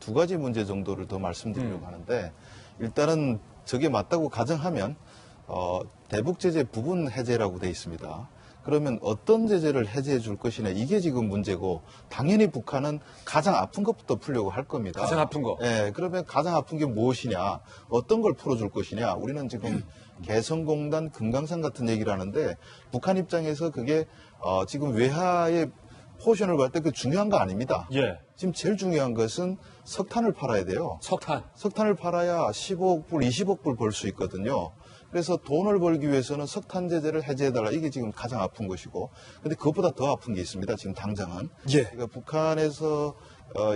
두 가지 문제 정도를 더 말씀드리려고 하는데 일단은 저게 맞다고 가정하면 대북 제재 부분 해제라고 돼 있습니다. 그러면 어떤 제재를 해제해 줄 것이냐 이게 지금 문제고 당연히 북한은 가장 아픈 것부터 풀려고 할 겁니다. 가장 아픈 거. 네, 그러면 가장 아픈 게 무엇이냐 어떤 걸 풀어줄 것이냐 우리는 지금 개성공단 금강산 같은 얘기를 하는데 북한 입장에서 그게 지금 외화의 포션을 볼 때 그 중요한 거 아닙니다. 예. 지금 제일 중요한 것은 석탄을 팔아야 돼요. 석탄. 석탄을 팔아야 15억 불, 20억 불 벌 수 있거든요. 그래서 돈을 벌기 위해서는 석탄 제재를 해제해달라. 이게 지금 가장 아픈 것이고. 근데 그것보다 더 아픈 게 있습니다. 지금 당장은. 예. 그러니까 북한에서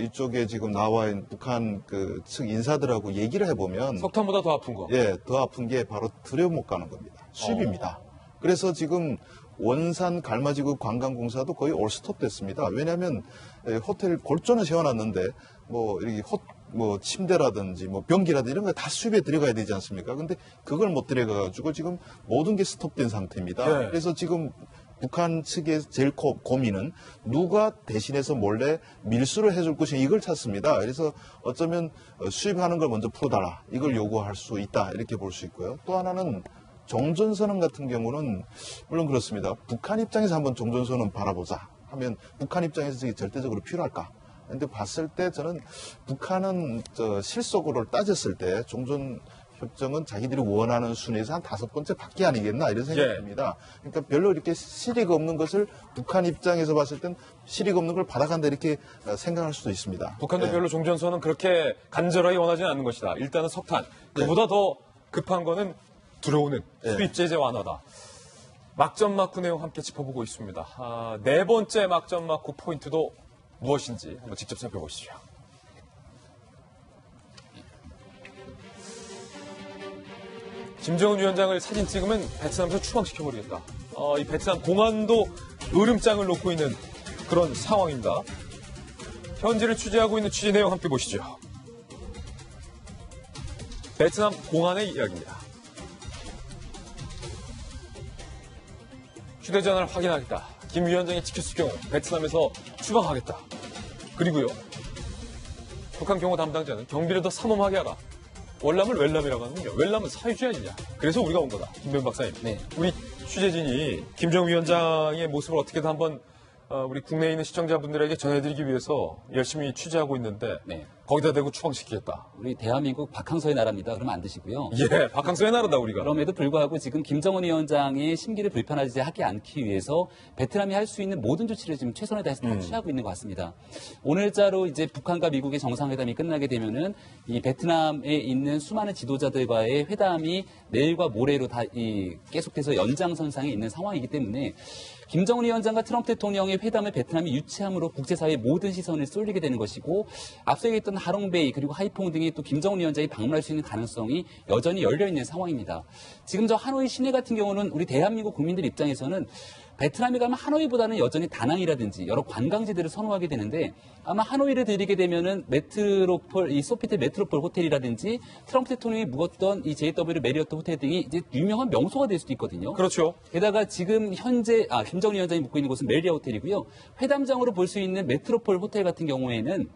이쪽에 지금 나와 있는 북한 그 측 인사들하고 얘기를 해보면 석탄보다 더 아픈 거. 예, 더 아픈 게 바로 들여 못 가는 겁니다. 수입입니다. 그래서 지금 원산 갈마지구 관광공사도 거의 올스톱 됐습니다. 왜냐하면 호텔 골조는 세워놨는데 뭐 이렇게 뭐 침대라든지 뭐 변기라든지 이런 거 다 수입에 들어가야 되지 않습니까? 근데 그걸 못 들어가가지고 지금 모든 게 스톱된 상태입니다. 네. 그래서 지금 북한 측의 제일 고민은 누가 대신해서 몰래 밀수를 해줄 것이냐 이걸 찾습니다. 그래서 어쩌면 수입하는 걸 먼저 풀어달라 이걸 요구할 수 있다 이렇게 볼 수 있고요. 또 하나는 종전선언 같은 경우는 물론 그렇습니다. 북한 입장에서 한번 종전선언 바라보자 하면 북한 입장에서 이게 절대적으로 필요할까? 근데 봤을 때 저는 북한은 실속으로 따졌을 때 종전 협정은 자기들이 원하는 순위에서 한 5번째 밖에 아니겠나 이런 생각이 듭니다. 그러니까 별로 이렇게 실익 없는 것을 북한 입장에서 봤을 땐 실익 없는 걸 받아간다 이렇게 생각할 수도 있습니다. 북한도 네. 별로 종전선언 그렇게 간절하게 원하지는 않는 것이다. 일단은 석탄. 그보다 더 급한 거는 들어오는 수입 제재 완화다. 막전 막후 내용 함께 짚어보고 있습니다. 네 번째 막전 막후 포인트도 무엇인지 한번 직접 살펴보시죠. 김정은 위원장을 사진 찍으면 베트남에서 추방시켜버리겠다. 이 베트남 공안도 으름장을 놓고 있는 그런 상황입니다. 현지를 취재하고 있는 취재 내용 함께 보시죠. 베트남 공안의 이야기입니다. 휴대전화를 확인하겠다. 김 위원장이 찍혔을 경우 베트남에서 추방하겠다. 그리고요. 북한 경호 담당자는 경비를 더 삼엄하게 하라. 월남을 웰남이라고 하는군요. 웰남은 사회주의 아니냐. 그래서 우리가 온 거다. 김병 박사님. 네. 우리 취재진이 김정은 위원장의 모습을 어떻게든 한번 우리 국내에 있는 시청자분들에게 전해드리기 위해서 열심히 취재하고 있는데 네. 거기다 대고 추방시키겠다. 우리 대한민국 박항서의 나라입니다. 그러면 안 되시고요. 예, 박항서의 나라다 우리가. 그럼에도 불구하고 지금 김정은 위원장의 심기를 불편하지 하게 않기 위해서 베트남이 할 수 있는 모든 조치를 지금 최선을 다해서 다 취하고 있는 것 같습니다. 오늘자로 이제 북한과 미국의 정상회담이 끝나게 되면은 이 베트남에 있는 수많은 지도자들과의 회담이 내일과 모레로 다 계속해서 연장선상에 있는 상황이기 때문에 김정은 위원장과 트럼프 대통령의 회담을 베트남이 유치함으로 국제사회의 모든 시선을 쏠리게 되는 것이고 앞서 얘기했던 하롱베이 그리고 하이퐁 등이 또 김정은 위원장이 방문할 수 있는 가능성이 여전히 열려있는 상황입니다. 지금 저 하노이 시내 같은 경우는 우리 대한민국 국민들 입장에서는 베트남에 가면 하노이보다는 여전히 다낭이라든지 여러 관광지들을 선호하게 되는데 아마 하노이를 들리게 되면은 메트로폴, 이 소피텔 메트로폴 호텔이라든지 트럼프 대통령이 묵었던 이 JW 메리어트 호텔 등이 이제 유명한 명소가 될 수도 있거든요. 그렇죠. 게다가 지금 현재 김정은 위원장이 묵고 있는 곳은 메리아 호텔이고요. 회담장으로 볼 수 있는 메트로폴 호텔 같은 경우에는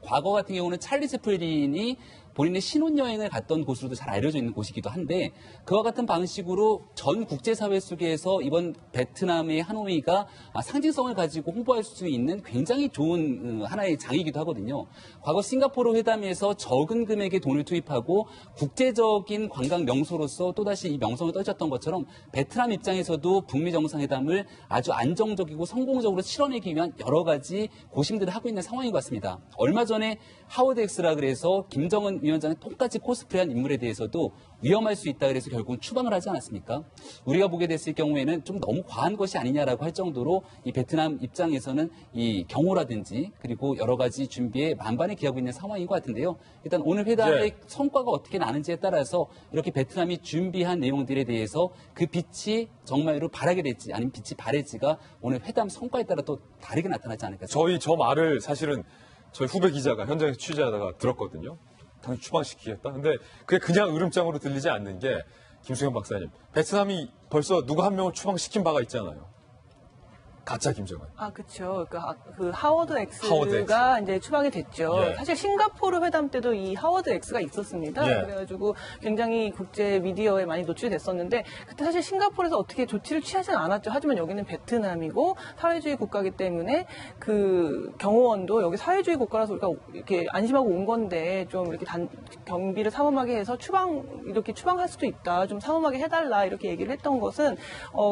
과거 같은 경우는 찰리 채플린이 본인의 신혼여행을 갔던 곳으로도 잘 알려져 있는 곳이기도 한데 그와 같은 방식으로 전 국제사회 속에서 이번 베트남의 하노이가 상징성을 가지고 홍보할 수 있는 굉장히 좋은 하나의 장이기도 하거든요. 과거 싱가포르 회담에서 적은 금액의 돈을 투입하고 국제적인 관광 명소로서 또다시 이 명성을 떨쳤던 것처럼 베트남 입장에서도 북미 정상회담을 아주 안정적이고 성공적으로 치러내기 위한 여러 가지 고심들을 하고 있는 상황인 것 같습니다. 얼마 전에 하워드 엑스라 그래서 김정은 위원장의 똑같이 코스프레한 인물에 대해서도 위험할 수 있다 그래서 결국은 추방을 하지 않았습니까? 우리가 보게 됐을 경우에는 좀 너무 과한 것이 아니냐라고 할 정도로 이 베트남 입장에서는 이 경호라든지 그리고 여러 가지 준비에 만반의 기하고 있는 상황인 것 같은데요. 일단 오늘 회담의 성과가 어떻게 나는지에 따라서 이렇게 베트남이 준비한 내용들에 대해서 그 빛이 정말로 바라게 될지 아니면 빛이 바랄지가 오늘 회담 성과에 따라 또 다르게 나타나지 않을까. 저 말을 사실은 저희 후배 기자가 현장에서 취재하다가 들었거든요. 당연히 추방시키겠다. 근데 그게 그냥 으름장으로 들리지 않는 게 김수현 박사님. 베트남이 벌써 누구 한 명을 추방시킨 바가 있잖아요. 가짜 김정은. 아, 그렇죠. 그 하워드 하워드 X가 이제 추방이 됐죠. 예. 사실 싱가포르 회담 때도 이 하워드 X가 있었습니다. 예. 그래가지고 굉장히 국제 미디어에 많이 노출이 됐었는데 그때 사실 싱가포르에서 어떻게 조치를 취하지는 않았죠. 하지만 여기는 베트남이고 사회주의 국가이기 때문에 그 경호원도 여기 사회주의 국가라서 우리가 이렇게 안심하고 온 건데 좀 이렇게 경비를 삼엄하게 해서 이렇게 추방할 수도 있다. 좀 삼엄하게 해달라. 이렇게 얘기를 했던 것은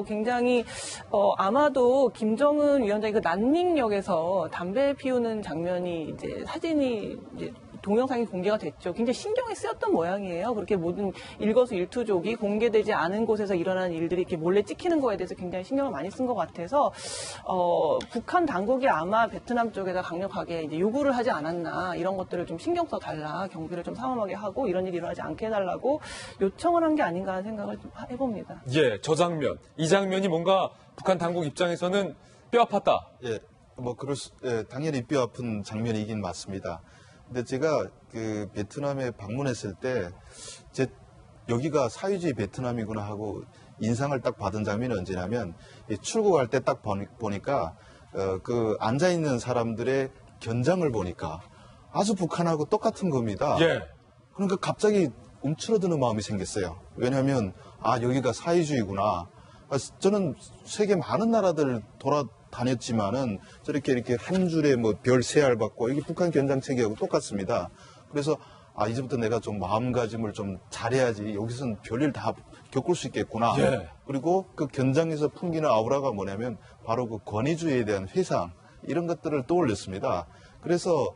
굉장히 아마도 김정은 위원장이 그 난닝역에서 담배 피우는 장면이 이제 사진이 이제 동영상이 공개가 됐죠. 굉장히 신경이 쓰였던 모양이에요. 그렇게 모든 일거수일투족이 공개되지 않은 곳에서 일어나는 일들이 이렇게 몰래 찍히는 거에 대해서 굉장히 신경을 많이 쓴 것 같아서 북한 당국이 아마 베트남 쪽에다 강력하게 이제 요구를 하지 않았나 이런 것들을 좀 신경 써 달라 경비를 좀 삼엄하게 하고 이런 일이 일어나지 않게 해달라고 요청을 한 게 아닌가 하는 생각을 좀 해봅니다. 예, 저 장면. 이 장면이 뭔가 북한 당국 입장에서는 뼈 아팠다. 예, 당연히 뼈 아픈 장면이긴 맞습니다. 근데 제가 그 베트남에 방문했을 때, 여기가 사회주의 베트남이구나 하고 인상을 딱 받은 장면이 언제냐면, 출국할 때 딱 보니까, 그 앉아있는 사람들의 견장을 보니까 아주 북한하고 똑같은 겁니다. 예. 그러니까 갑자기 움츠러드는 마음이 생겼어요. 왜냐하면, 여기가 사회주의구나. 저는 세계 많은 나라들 돌아다녔지만은 저렇게 이렇게 한 줄에 뭐 별 세 알 받고 이게 북한 견장 체계하고 똑같습니다. 그래서 이제부터 내가 좀 마음가짐을 좀 잘해야지 여기서는 별일 다 겪을 수 있겠구나. 예. 그리고 그 견장에서 풍기는 아우라가 뭐냐면 바로 그 권위주의에 대한 회상 이런 것들을 떠올렸습니다. 그래서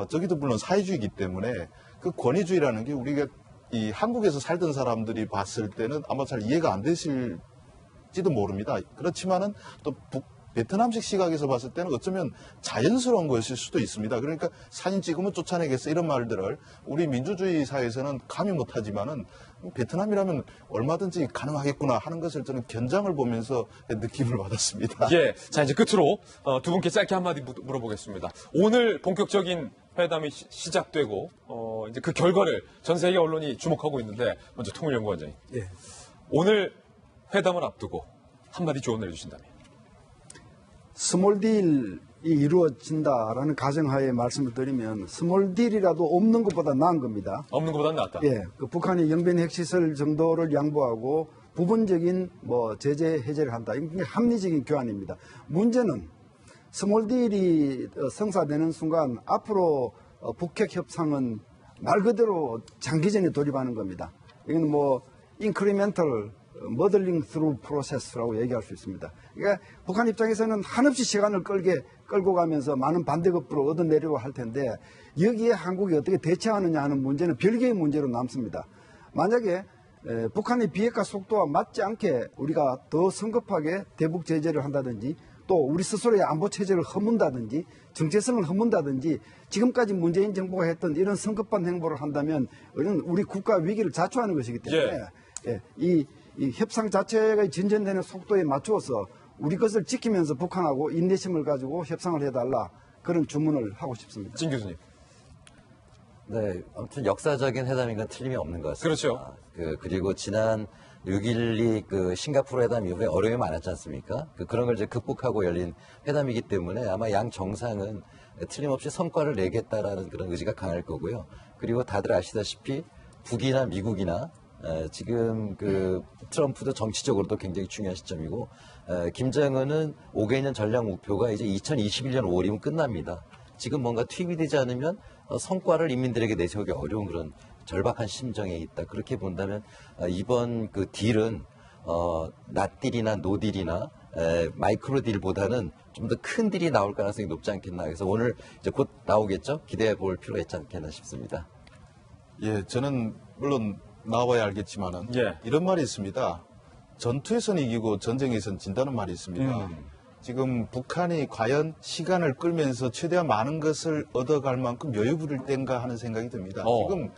저기도 물론 사회주의이기 때문에 그 권위주의라는 게 우리가 이 한국에서 살던 사람들이 봤을 때는 아마 잘 이해가 안 되실지도 모릅니다. 그렇지만은 또 베트남식 시각에서 봤을 때는 어쩌면 자연스러운 것일 수도 있습니다. 그러니까 사진 찍으면 쫓아내겠어 이런 말들을 우리 민주주의 사회에서는 감히 못하지만은 베트남이라면 얼마든지 가능하겠구나 하는 것을 저는 견장을 보면서 느낌을 받았습니다. 예. 자, 이제 끝으로 두 분께 짧게 한마디 물어보겠습니다. 오늘 본격적인 회담이 시작되고 이제 그 결과를 전 세계 언론이 주목하고 있는데 먼저 통일연구원장님. 예. 오늘 회담을 앞두고 한마디 조언을 해주신다면. 스몰 딜이 이루어진다라는 가정하에 말씀을 드리면 스몰 딜이라도 없는 것보다 나은 겁니다. 없는 것보다는 낫다. 예, 그 북한이 영변 핵시설 정도를 양보하고 부분적인 제재 해제를 한다. 이건 굉장히 합리적인 교환입니다. 문제는 스몰 딜이 성사되는 순간 앞으로 북핵 협상은 말 그대로 장기전에 돌입하는 겁니다. 이건 인크리멘털 머들링 스루 프로세스라고 얘기할 수 있습니다. 그러니까 북한 입장에서는 한없이 시간을 끌고 가면서 많은 반대급부를 얻어내려고 할 텐데 여기에 한국이 어떻게 대처하느냐 하는 문제는 별개의 문제로 남습니다. 만약에 북한의 비핵화 속도와 맞지 않게 우리가 더 성급하게 대북 제재를 한다든지 또 우리 스스로의 안보 체제를 허문다든지 정체성을 허문다든지 지금까지 문재인 정부가 했던 이런 성급한 행보를 한다면 우리 국가 위기를 자초하는 것이기 때문에 이 협상 자체가 진전되는 속도에 맞추어서 우리 것을 지키면서 북한하고 인내심을 가지고 협상을 해달라 그런 주문을 하고 싶습니다. 진 교수님. 네, 아무튼 역사적인 회담인 건 틀림이 없는 것 같습니다. 그렇죠. 그리고 지난 6.12 그 싱가포르 회담 이후에 어려움이 많았지 않습니까? 그런 걸 이제 극복하고 열린 회담이기 때문에 아마 양 정상은 틀림없이 성과를 내겠다라는 그런 의지가 강할 거고요. 그리고 다들 아시다시피 북이나 미국이나 지금 그 트럼프도 정치적으로도 굉장히 중요한 시점이고 김정은은 5개년 전략 목표가 이제 2021년 5월이면 끝납니다. 지금 뭔가 투입이 되지 않으면 성과를 인민들에게 내세우기 어려운 그런 절박한 심정에 있다. 그렇게 본다면 이번 그 딜은 낫딜이나 노딜이나 마이크로 딜보다는 좀 더 큰 딜이 나올 가능성이 높지 않겠나. 그래서 오늘 이제 곧 나오겠죠. 기대해 볼 필요가 있지 않겠나 싶습니다. 예, 저는 물론 나와야 알겠지만은 이런 말이 있습니다. 전투에서는 이기고 전쟁에서는 진다는 말이 있습니다. 지금 북한이 과연 시간을 끌면서 최대한 많은 것을 얻어갈 만큼 여유 부릴 때인가 하는 생각이 듭니다. 지금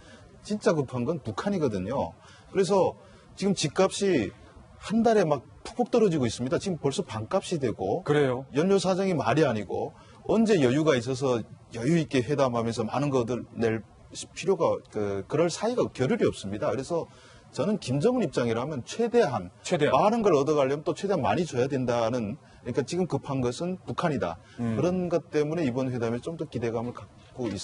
진짜 급한 건 북한이거든요. 그래서 지금 집값이 한 달에 막 푹푹 떨어지고 있습니다. 지금 벌써 반값이 되고 그래요. 연료 사정이 말이 아니고 언제 여유가 있어서 여유 있게 회담하면서 많은 것을 낼 필요가 그럴 사이가 겨를이 없습니다. 그래서 저는 김정은 입장이라면 최대한 많은 걸 얻어가려면 또 최대한 많이 줘야 된다는 그러니까 지금 급한 것은 북한이다. 그런 것 때문에 이번 회담에 좀 더 기대감을 갖고 있습니다.